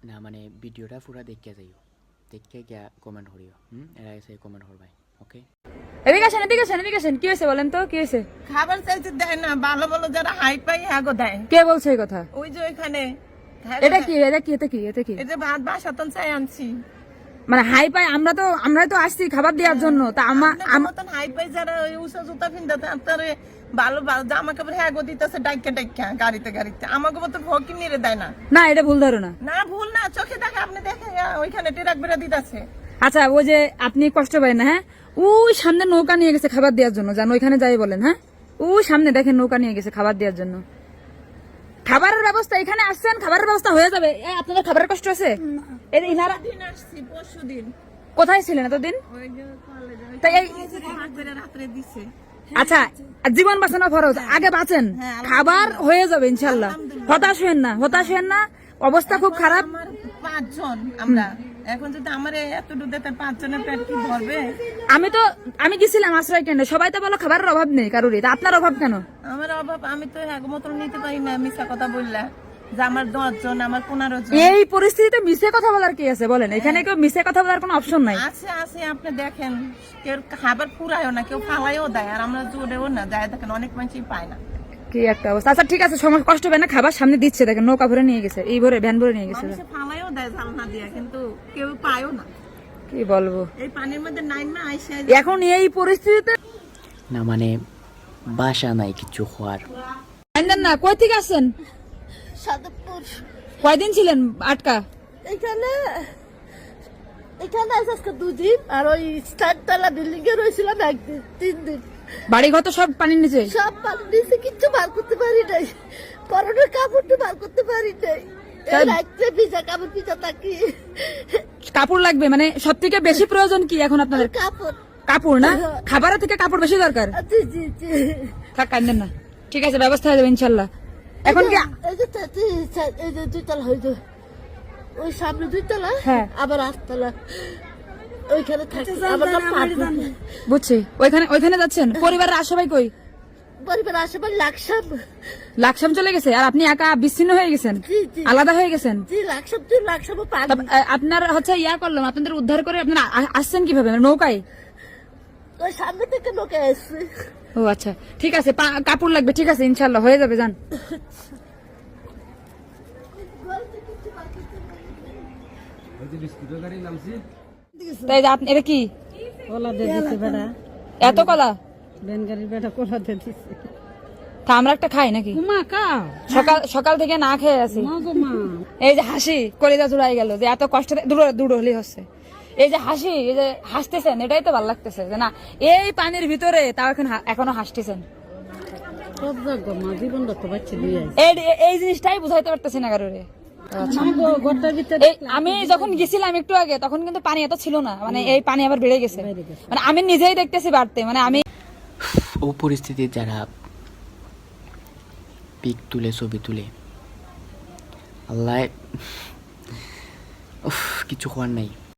না মানে ভিডিওটা পুরা দেখিয়া যাইও, দেখিয়া গিয়া কমেন্ট করিও। এর আগে সে কমেন্ট করবাই, ওকে? এদিকে আসেন, কি হয়েছে বলেন তো, কি হয়েছে? খাবার চাইতে দেয় না, ভালো ভালো যারা হাই পাই আগো দেয়। কে বলছে এই কথা? ওই যে ওইখানে এটা কি? এই যে ভাত বাসাতন চাই আনছি, মানে হাই পাই আমরাই তো আসছি খাবার দেওয়ার জন্য। তা মতন হাই পাই যারা ওই উষা জুতা ফিন্দাতে আপনার ভালো ভালো জামা কাপড় হ্যাঁ গো দিতেছে ডাইকা গাড়িতে আমাকে মতন ফকির নিরে দেয় না। না, এটা ভুল ধারণা। না ভুল না, চোখে দেখে আপনি দেখে ওইখানে টেরাক বেড়া দিতেছে। আচ্ছা, ওই যে আপনি কষ্ট পাই না, হ্যাঁ? ওই সামনে নৌকা নিয়ে গেছে খাবার দেওয়ার জন্য, জানো ওইখানে যাই বলেন। হ্যাঁ, ওই সামনে দেখেন নৌকা নিয়ে গেছে খাবার দেওয়ার জন্য। খাবারের ব্যবস্থা এখানে আসছেন, খাবারের ব্যবস্থা হয়ে যাবে। আপনাদের খাবারের কষ্ট আছে? ইনারা দিন আসছি পরশুদিন। কোথায় ছিলেন এতদিন? ওই যে কলেজে তাই এই ভাত বেড়ে রাত্রে দিছে। আচ্ছা, জীবন বাঁচানো ফরজ, আগে বাঁচেন, খাবার হয়ে যাবে ইনশাল্লাহ। হতাশ হয়েন না, অবস্থা খুব খারাপ। আমার 5 জন আমরা, এখন যদি আমার এতটুকু দিতে 5 জনের পেট কি ভরবে? আমি গেছিলাম আশ্রয় কেন্দ্রে, সবাই তো বলো খাবারের অভাব নেই কারোরই, তা আপনার অভাব কেন? আমার অভাব, আমি তো এক মতন নিতে পারি না, মিছা কথা বললা যে আমার 10 জন, আমার 15 জন। এই পরিস্থিতিতে মিছে কথা বলার কি আছে বলেন? এখানে কেউ মিছে কথা বলার কোনো অপশন নাই। আছে আপনি দেখেন, কেউ খাবার পুরায়ও না, কেউ ফালাইও দেয়, আর আমরা জোরেও না যায়, দেখেন অনেক মানুষই পায় না। কি একটা অবস্থা। আচ্ছা ঠিক আছে, সময় কষ্ট হবে না, খাবার সামনে দিচ্ছে, দেখেন নৌকা ভরে নিয়ে গেছে, এই ভরে ভ্যান ভরে নিয়ে গেছে। মানুষে ফালাইও দেয় জালনা দিয়া, কিন্তু কেউ পায়ও না। কি বলবো, এই পানির মধ্যে নাইমা আইসা এখন এই পরিস্থিতিতে না মানে বাসা নাই কিছু খোয়ার। না, কই থেকে আসছেন? সাদপুর। কয়দিন ছিলেন আটকা? এখানে আজকে 2 দিন, আর ওই চারতলা বিল্ডিং এ রয়েছিলাম 1 দিন, 3 দিন। বাড়ি ঘর তো সব পানির নিচে? সব পানি নিচে, কিচ্ছু বার করতে পারি নাই, পরনের কাপড়টা বার করতে পারি নাই। এই রাত্রে ভিজা কাপড় ভিজা থাকি। কাপড় লাগবে, মানে সব থেকে বেশি প্রয়োজন কি এখন আপনাদের? কাপড় না, খাবারের থেকে কাপড় বেশি দরকার। জি। থাক, কান্দেন না, ঠিক আছে, ব্যবস্থা হয়ে যাবে ইনশাল্লাহ। এখন কি এই যে 2 তলা হয়ে যাবে, ওই সামনে 2 তলা, হ্যাঁ। আবার 8 তলা, ওইখানে থাকি। আবার বুঝছি, ওইখানে যাচ্ছেন। পরিবারের আর সবাই কই? পরিবার আশেপাশে লাকসাম চলে গেছে, আর আপনি একা বিচ্ছিন্ন হয়ে গেছেন, জি। আলাদা হয়ে গেছেন। জি, লাকসাম পানি। আপনার হচ্ছে করলাম, আপনাদের উদ্ধার করে আপনারা আসছেন কিভাবে? মানে নৌকায়? ওই সামনে থেকে লোকে আসছে। ও আচ্ছা, ঠিক আছে, কাপড় লাগবে, ঠিক আছে, ইনশাল্লাহ হয়ে যাবে, যান। তাই আপনি এটা কি? কলা দিয়ে দিছে বেটা, এত কলা? বেনগাড়ির বেটা কলা দিয়ে দিছে। তা আমরা একটা খাই নাকি? মা কা সকাল থেকে না খেয়ে আছি। মা গো মা, এই যে হাসি, কলিজা জুড়াই গেল, যে এত কষ্ট দূর হলেই হচ্ছে। এই যে হাসি, এই যে হাসতেছেন, এটাই তো ভালো লাগতেছে যে না, এই পানির ভিতরে তাও এখনো হাসতেছেন। সব জায়গা মা জীবন রক্ত পাচ্ছে দিয়ে এই জিনিসটাই বুঝাইতে পারতেছি না কারোরে। মা গো ঘরটার ভিতরে আমি যখন গেছিলাম একটু আগে, তখন কিন্তু পানি এত ছিল না, মানে এই পানি আবার বেড়ে গেছে, মানে আমি নিজেই দেখতেছি বাড়তে, মানে আমি ও পরিস্থিতির যারা পিক তুলে ছবি তুলে, আল্লাহ কিছু হওয়ার নাই।